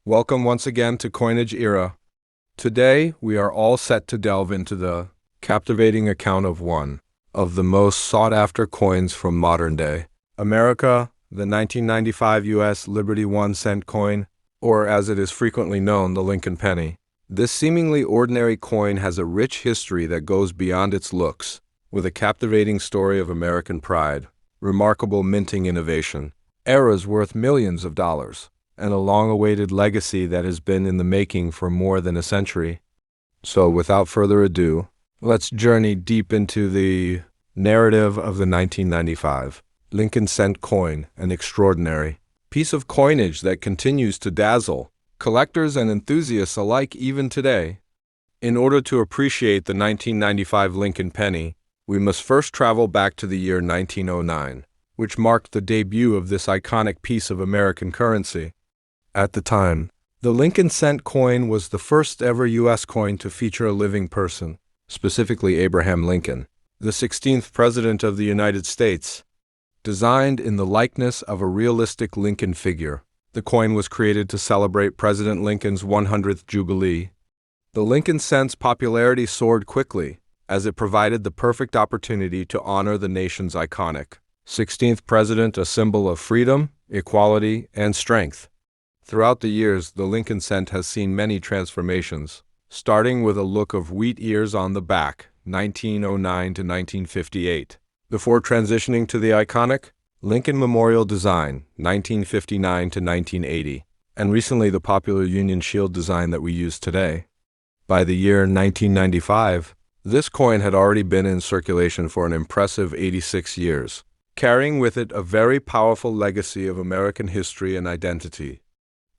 Welcome once again to CoinAge Era. Today, we are all set to delve into the captivating account of one of the most sought-after coins from modern day. America, the 1995 U.S. Liberty 1-cent coin, or as it is frequently known, the Lincoln penny. This seemingly ordinary coin has a rich history that goes beyond its looks, with a captivating story of American pride, remarkable minting innovation, eras worth millions of dollars, and a long-awaited legacy that has been in the making for more than a century. So without further ado, let's journey deep into the narrative of the 1995 Lincoln cent coin, an extraordinary piece of coinage that continues to dazzle collectors and enthusiasts alike even today. In order to appreciate the 1995 Lincoln penny, we must first travel back to the year 1909, which marked the debut of this iconic piece of American currency. At the time, the Lincoln cent coin was the first ever U.S. coin to feature a living person, specifically Abraham Lincoln, the 16th President of the United States. Designed in the likeness of a realistic Lincoln figure, the coin was created to celebrate President Lincoln's 100th Jubilee. The Lincoln cent's popularity soared quickly, as it provided the perfect opportunity to honor the nation's iconic 16th President, a symbol of freedom, equality, and strength. Throughout the years, the Lincoln cent has seen many transformations, starting with a look of wheat ears on the back, 1909 to 1958, before transitioning to the iconic Lincoln Memorial design, 1959 to 1980, and recently the popular Union Shield design that we use today. By the year 1995, this coin had already been in circulation for an impressive 86 years, carrying with it a very powerful legacy of American history and identity.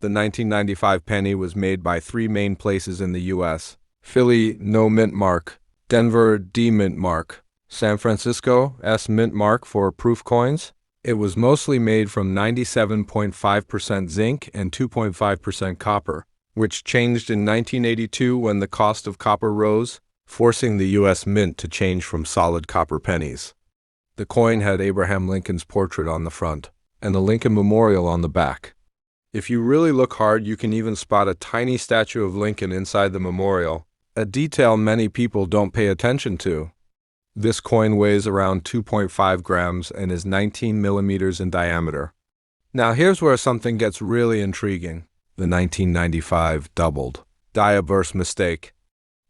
The 1995 penny was made by three main places in the U.S.: Philly, no mint mark; Denver, D mint mark; San Francisco, S mint mark for proof coins. It was mostly made from 97.5% zinc and 2.5% copper, which changed in 1982 when the cost of copper rose, forcing the U.S. Mint to change from solid copper pennies. The coin had Abraham Lincoln's portrait on the front and the Lincoln Memorial on the back. If you really look hard, you can even spot a tiny statue of Lincoln inside the memorial, a detail many people don't pay attention to. This coin weighs around 2.5 grams and is 19 millimeters in diameter. Now here's where something gets really intriguing. The 1995 doubled die-burst mistake.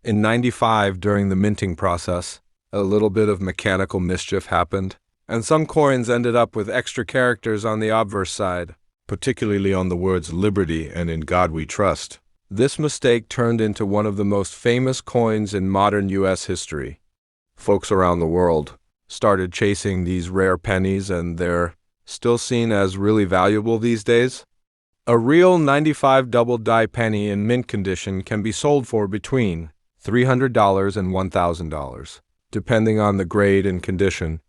In 95, during the minting process, a little bit of mechanical mischief happened, and some coins ended up with extra characters on the obverse side, particularly on the words Liberty and In God We Trust. This mistake turned into one of the most famous coins in modern U.S. history. Folks around the world started chasing these rare pennies, and they're still seen as really valuable these days. A real 95 double die penny in mint condition can be sold for between $300 and $1,000, depending on the grade and condition.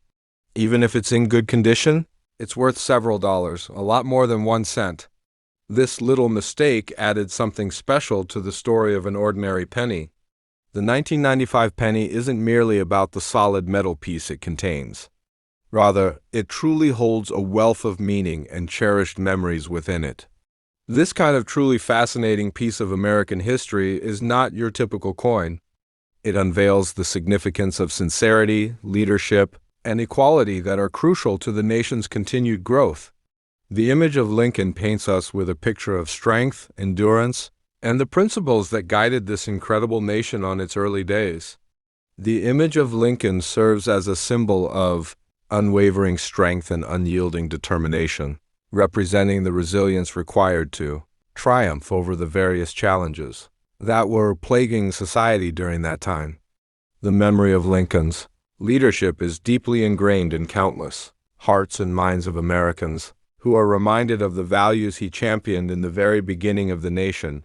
Even if it's in good condition, it's worth several dollars, a lot more than 1 cent. This little mistake added something special to the story of an ordinary penny. The 1995 penny isn't merely about the solid metal piece it contains. Rather, it truly holds a wealth of meaning and cherished memories within it. This kind of truly fascinating piece of American history is not your typical coin. It unveils the significance of sincerity, leadership, and equality that are crucial to the nation's continued growth. The image of Lincoln paints us with a picture of strength, endurance, and the principles that guided this incredible nation on its early days. The image of Lincoln serves as a symbol of unwavering strength and unyielding determination, representing the resilience required to triumph over the various challenges that were plaguing society during that time. The memory of Lincoln's leadership is deeply ingrained in countless hearts and minds of Americans who are reminded of the values he championed in the very beginning of the nation.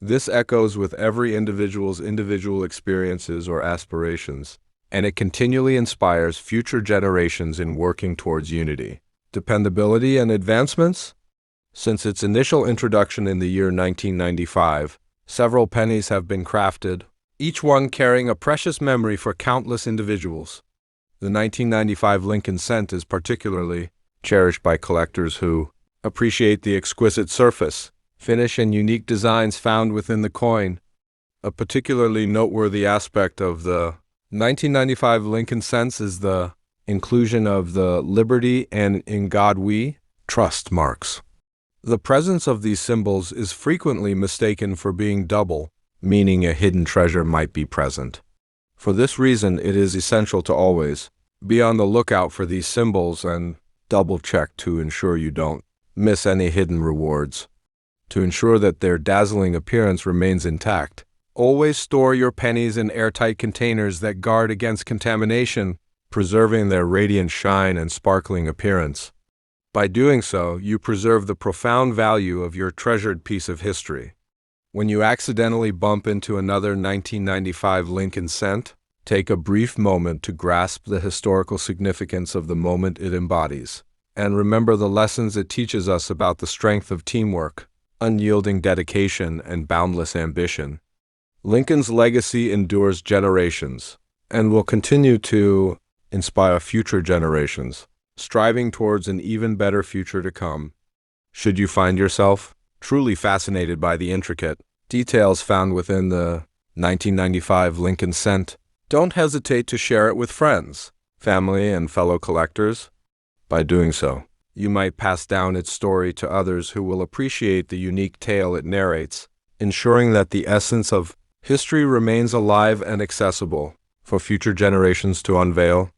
This echoes with every individual's individual experiences or aspirations, and it continually inspires future generations in working towards unity, dependability, and advancements. Since its initial introduction in the year 1995, several pennies have been crafted, each one carrying a precious memory for countless individuals. The 1995 Lincoln cent is particularly cherished by collectors who appreciate the exquisite surface, finish, and unique designs found within the coin. A particularly noteworthy aspect of the 1995 Lincoln cents is the inclusion of the Liberty and In God We Trust marks. The presence of these symbols is frequently mistaken for being double, meaning a hidden treasure might be present. For this reason, it is essential to always be on the lookout for these symbols and double-check to ensure you don't miss any hidden rewards. To ensure that their dazzling appearance remains intact, always store your pennies in airtight containers that guard against contamination, preserving their radiant shine and sparkling appearance. By doing so, you preserve the profound value of your treasured piece of history. When you accidentally bump into another 1995 Lincoln cent, take a brief moment to grasp the historical significance of the moment it embodies, and remember the lessons it teaches us about the strength of teamwork, unyielding dedication, and boundless ambition. Lincoln's legacy endures generations and will continue to inspire future generations, striving towards an even better future to come. Should you find yourself truly fascinated by the intricate details found within the 1995 Lincoln cent, don't hesitate to share it with friends, family, and fellow collectors. By doing so, you might pass down its story to others who will appreciate the unique tale it narrates, ensuring that the essence of history remains alive and accessible for future generations to unveil.